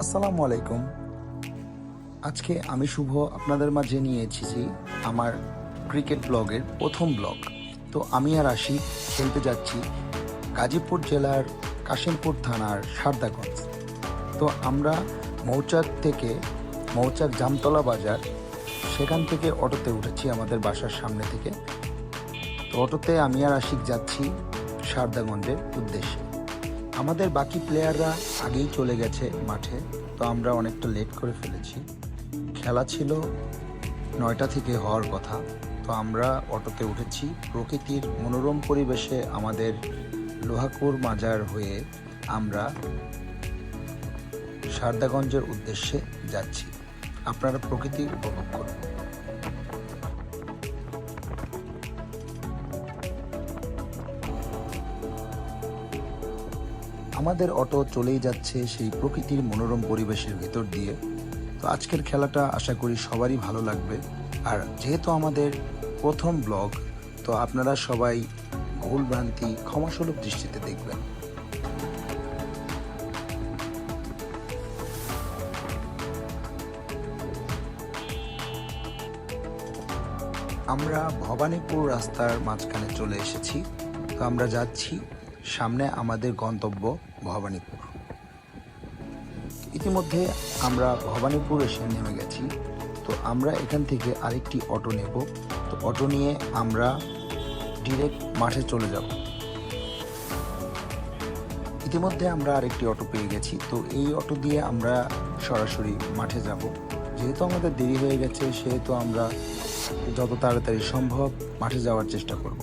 আসসালামু আলাইকুম। আজকে আমি শুভ আপনাদের মাঝে নিয়ে এসেছি আমার ক্রিকেট ব্লগের প্রথম ব্লগ। তো আমি আর আশিক খেলতে যাচ্ছি গাজীপুর জেলার কাশিমপুর থানার সারদাগঞ্জ। তো আমরা মৌচাক জামতলা বাজার, সেখান থেকে অটোতে উঠেছি আমাদের বাসার সামনে থেকে। তো অটোতে আমি আর আশিক যাচ্ছি সারদাগঞ্জের উদ্দেশ্যে। আমাদের বাকি প্লেয়াররা আগেই চলে গেছে মাঠে, তো আমরা অনেকটা লেট করে ফেলেছি। খেলা ছিল 9টা থেকে হওয়ার কথা। তো আমরা অটোতে উঠেছি। প্রকৃতির মনোরম পরিবেশে আমাদের লোহাকুর মাজার হয়ে আমরা সারদাগঞ্জের উদ্দেশ্যে যাচ্ছি। আপনারা প্রকৃতি উপভোগ করুন। আমাদের অটো চলেই যাচ্ছে সেই প্রকৃতির মনোরম পরিবেশের ভেতর দিয়ে। তো আজকের খেলাটা আশা করি সবারই ভালো লাগবে। আর যেহেতু আমাদের প্রথম ব্লগ, তো আপনারা সবাই ভুলভ্রান্তি ক্ষমাসুলভ দৃষ্টিতে দেখবেন। আমরা ভবানীপুর রাস্তার মাঝখানে চলে এসেছি। তো আমরা যাচ্ছি, সামনে আমাদের গন্তব্য ভবানীপুর। ইতিমধ্যে আমরা ভবানীপুর এসে নেমে গেছি। তো আমরা এখান থেকে আরেকটি অটো নেব। তো অটো নিয়ে আমরা ডিরেক্ট মাঠে চলে যাব। ইতিমধ্যে আমরা আরেকটি অটো পেয়ে গেছি। তো এই অটো দিয়ে আমরা সরাসরি মাঠে যাব। যেহেতু আমাদের দেরি হয়ে গেছে, সেহেতু আমরা যত তাড়াতাড়ি সম্ভব মাঠে যাওয়ার চেষ্টা করব।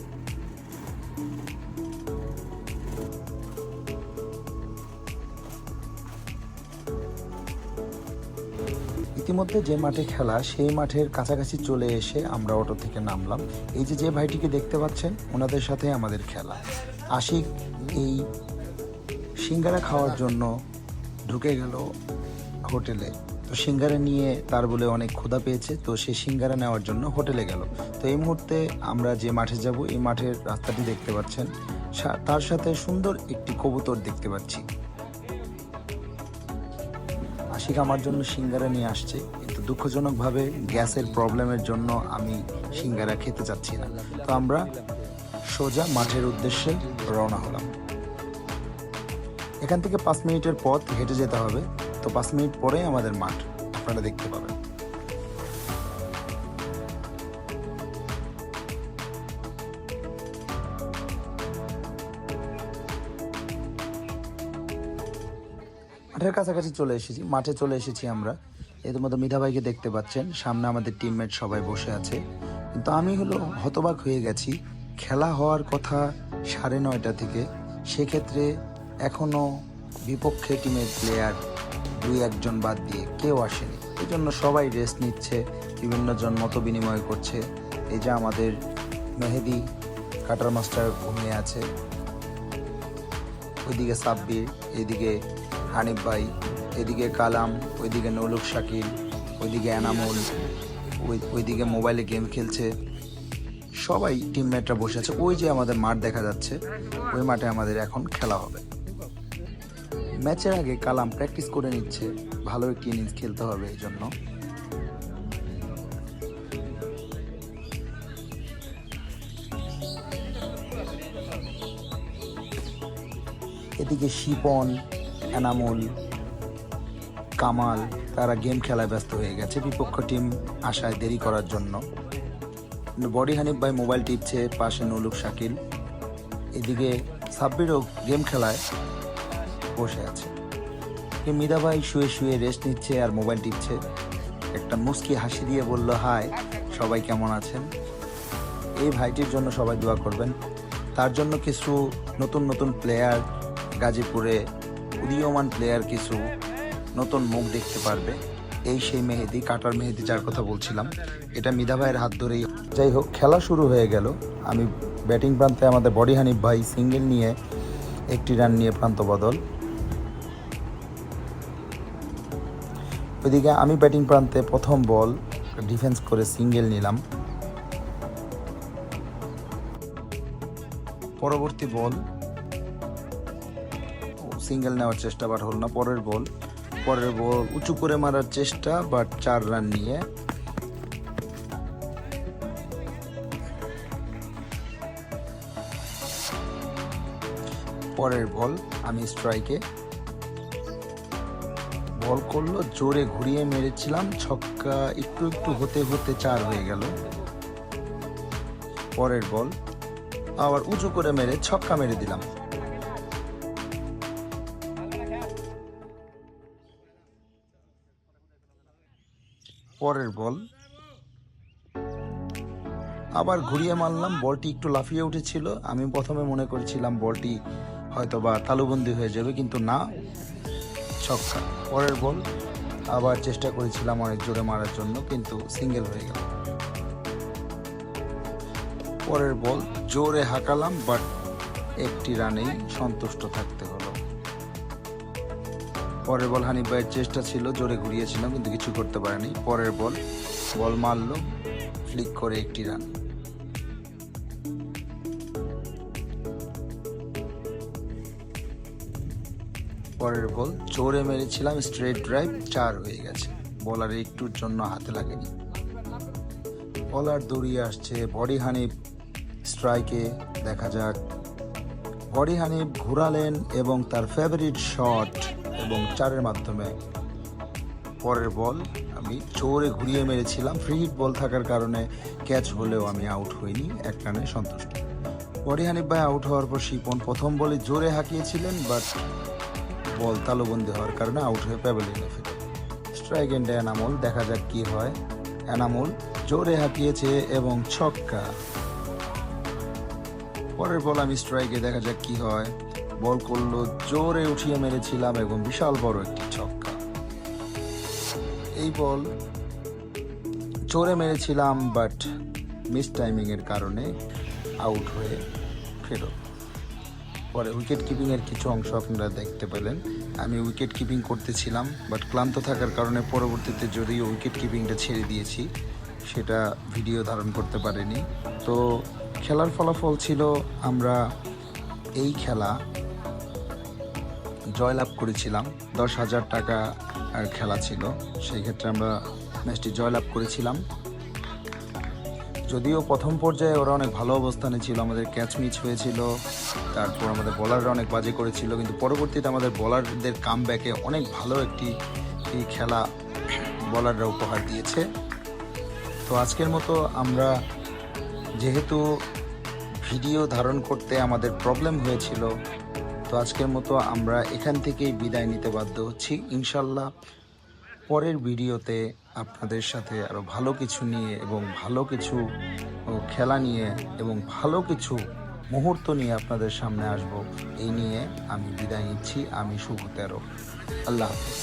ইতিমধ্যে যে মাঠে খেলা, সেই মাঠের কাছাকাছি চলে এসে আমরা অটো থেকে নামলাম। এই যে ভাইটিকে দেখতে পাচ্ছেন, ওনাদের সাথে আমাদের খেলা। আশিক এই সিঙ্গারা খাওয়ার জন্য ঢুকে গেল হোটেলে। তো সিঙ্গারা নিয়ে তার বলে অনেক ক্ষুধা পেয়েছে, তো সে সিঙ্গারা নেওয়ার জন্য হোটেলে গেল। তো এই মুহূর্তে আমরা যে মাঠে যাব, এই মাঠের রাস্তাটি দেখতে পাচ্ছেন, তার সাথে সুন্দর একটি কবুতর দেখতে পাচ্ছি। আশিক আমার জন্য সিঙ্গারা নিয়ে আসছে, কিন্তু দুঃখজনকভাবে গ্যাসের প্রবলেমের জন্য আমি সিঙ্গারা খেতে চাচ্ছি না। তো আমরা সোজা মাঠের উদ্দেশ্যে রওনা হলাম। এখান থেকে 5 মিনিটের পথ হেঁটে যেতে হবে। তো 5 মিনিট পরে আমাদের মাঠ আপনারা দেখতে পাবেন। মাঠের কাছাকাছি চলে এসেছি, মাঠে চলে এসেছি আমরা। এর মধ্যে মিধা ভাইকে দেখতে পাচ্ছেন, সামনে আমাদের টিমমেট সবাই বসে আছে। কিন্তু আমি হতবাক হয়ে গেছি। খেলা হওয়ার কথা 9:30 থেকে, সেক্ষেত্রে এখনও বিপক্ষে টিমের প্লেয়ার 2-1 বাদ দিয়ে কেউ আসেনি। এই জন্য সবাই রেস্ট নিচ্ছে, বিভিন্ন জন মত বিনিময় করছে। এই যে আমাদের মেহেদি কাটার মাস্টার ঘুমিয়ে আছে, ওইদিকে সাব্বির, এইদিকে হানিফ ভাই, এদিকে কালাম, ওইদিকে নৌলুক শাকিল, ওইদিকে এনামুল, ওইদিকে মোবাইলে গেম খেলছে। সবাই টিমমেটরা বসে আছে। ওই যে আমাদের মাঠ দেখা যাচ্ছে, ওই মাঠে আমাদের এখন খেলা হবে। ম্যাচের আগে কালাম প্র্যাকটিস করে নিচ্ছে, ভালো একটি ইনিংস খেলতে হবে এই জন্য। এদিকে শিপন, এনামুল, কামাল তারা গেম খেলায় ব্যস্ত হয়ে গেছে বিপক্ষ টিম আসায় দেরি করার জন্য। বডি হানিফ ভাই মোবাইল টিপছে, পাশে নৌলুক শাকিল। এদিকে সাব্বিরও গেম খেলায় বসে আছে। মিদা ভাই শুয়ে শুয়ে রেস্ট নিচ্ছে আর মোবাইল টিপছে। একটা মুস্কি হাসি দিয়ে বলল, হাই সবাই কেমন আছেন। এই ভাইটির জন্য সবাই দোয়া করবেন। তার জন্য কিছু নতুন প্লেয়ার, গাজীপুরে উদীয়মান প্লেয়ার কিছু নতুন মুখ দেখতে পারবে। এই সেই মেহেদি, কাটার মেহেদি যার কথা বলছিলাম, এটা মিদা ভাইয়ের হাত ধরেই। যাই হোক, খেলা শুরু হয়ে গেল। আমি ব্যাটিং প্রান্তে আমাদের বডি হানিফ ভাই সিঙ্গেল নিয়ে 1টি রান নিয়ে প্রান্ত বদল। ওইদিকে আমি ব্যাটিং প্রান্তে প্রথম বল ডিফেন্স করে সিঙ্গেল নিলাম। পরবর্তী বল সিঙ্গেল নেওয়ার চেষ্টা, বাট হল না। পরের বল পরের বল উঁচু করে মারার চেষ্টা, বাট 4 রান নিয়ে। পরের বল আমি স্ট্রাইকে, বল করলো, জোরে ঘুরিয়ে মেরেছিলাম, ছক্কা একটু একটু হতে হতে 4 হয়ে গেল। পরের বল আবার উঁচু করে মেরে ছক্কা মেরে দিলাম। পরের বল আবার ঘুরিয়ে মারলাম, বলটি একটু লাফিয়ে উঠেছিল। আমি প্রথমে মনে করেছিলাম বলটি হয়তোবা তালুবন্দি হয়ে যাবে, কিন্তু না, ছক্কা। পরের বল আবার চেষ্টা করেছিলাম অনেক জোরে মারার জন্য, কিন্তু সিঙ্গেল হয়ে গেল। পরের বল জোরে হাঁকালাম, বাট একটি রানেই সন্তুষ্ট থাকতে হলো। পরের বল হানিফ ভাইয়ের চেষ্টা ছিল, জোরে ঘুরিয়েছিলাম কিন্তু কিছু করতে পারেনি। পরের বল মারলো, ফ্লিক করে একটি রান। পরের বল জোরে মেরেছিলাম, স্ট্রেট ড্রাইভ, 4 হয়ে গেছে। বলার একটুর জন্য হাতে লাগেনি। বলার দৌড়িয়ে আসছে, বডি হানিফ স্ট্রাইকে, দেখা যাক। বডি হানিফ ঘুরালেন এবং তার ফেভারিট শট এবং 4-এর মাধ্যমে। পরের বল আমি জোরে ঘুরিয়ে মেরেছিলাম, ফ্রি হিট বল থাকার কারণে ক্যাচ হলেও আমি আউট হইনি, 1 রানে সন্তুষ্ট। বডি হানিফ ভাই আউট হওয়ার পর শিপন প্রথম বলে জোরে হাঁকিয়েছিলেন, বাট বল তালুবন্দি হওয়ার কারণে আউট হয়ে প্যাভিলিয়নে ফেলে। স্ট্রাইক এন্ডে এনামুল, দেখা যাক কি হয়। এনামুল জোরে হাঁকিয়েছে এবং ছক্কা। পরের বল আমি স্ট্রাইকে, দেখা যাক কি হয়। বল করলো, জোরে উঠিয়ে মেরেছিলাম এবং বিশাল বড় একটি ছক্কা। এই বল জোরে মেরেছিলাম, বাট মিস টাইমিং এর কারণে আউট হয়ে ফেরত। পরে উইকেট কিপিং এর কিছু অংশ আপনারা দেখতে পেলেন। আমি উইকেট কিপিং করতেছিলাম, বাট ক্লান্ত থাকার কারণে পরবর্তীতে যদিও উইকেট কিপিংটা ছেড়ে দিয়েছি, সেটা ভিডিও ধারণ করতে পারিনি। তো খেলার ফলাফল ছিল, আমরা এই খেলা জয়লাভ করেছিলাম। 10,000 টাকা আর খেলা ছিল, সেই ক্ষেত্রে আমরা ম্যাচটি জয়লাভ করেছিলাম। যদিও প্রথম পর্যায়ে ওরা অনেক ভালো অবস্থানে ছিল, আমাদের ক্যাচ মিস হয়েছিল, তারপর আমাদের বোলাররা অনেক বাজে করেছিল, কিন্তু পরবর্তীতে আমাদের বোলারদের কামব্যাকে অনেক ভালো একটি খেলা বোলাররা উপহার দিয়েছে। তো আজকের মতো আমরা, যেহেতু ভিডিও ধারণ করতে আমাদের প্রবলেম হয়েছিল, তো আজকের মতো আমরা এখান থেকেই বিদায় নিতে বাধ্য হচ্ছি। ইনশাল্লাহ পরের ভিডিওতে আপনাদের সাথে আরও ভালো কিছু নিয়ে এবং ভালো কিছু খেলা নিয়ে এবং ভালো কিছু মুহূর্ত নিয়ে আপনাদের সামনে আসব। এই নিয়ে আমি বিদায় নিচ্ছি। আমি শুভ 13। আল্লাহ হাফেজ।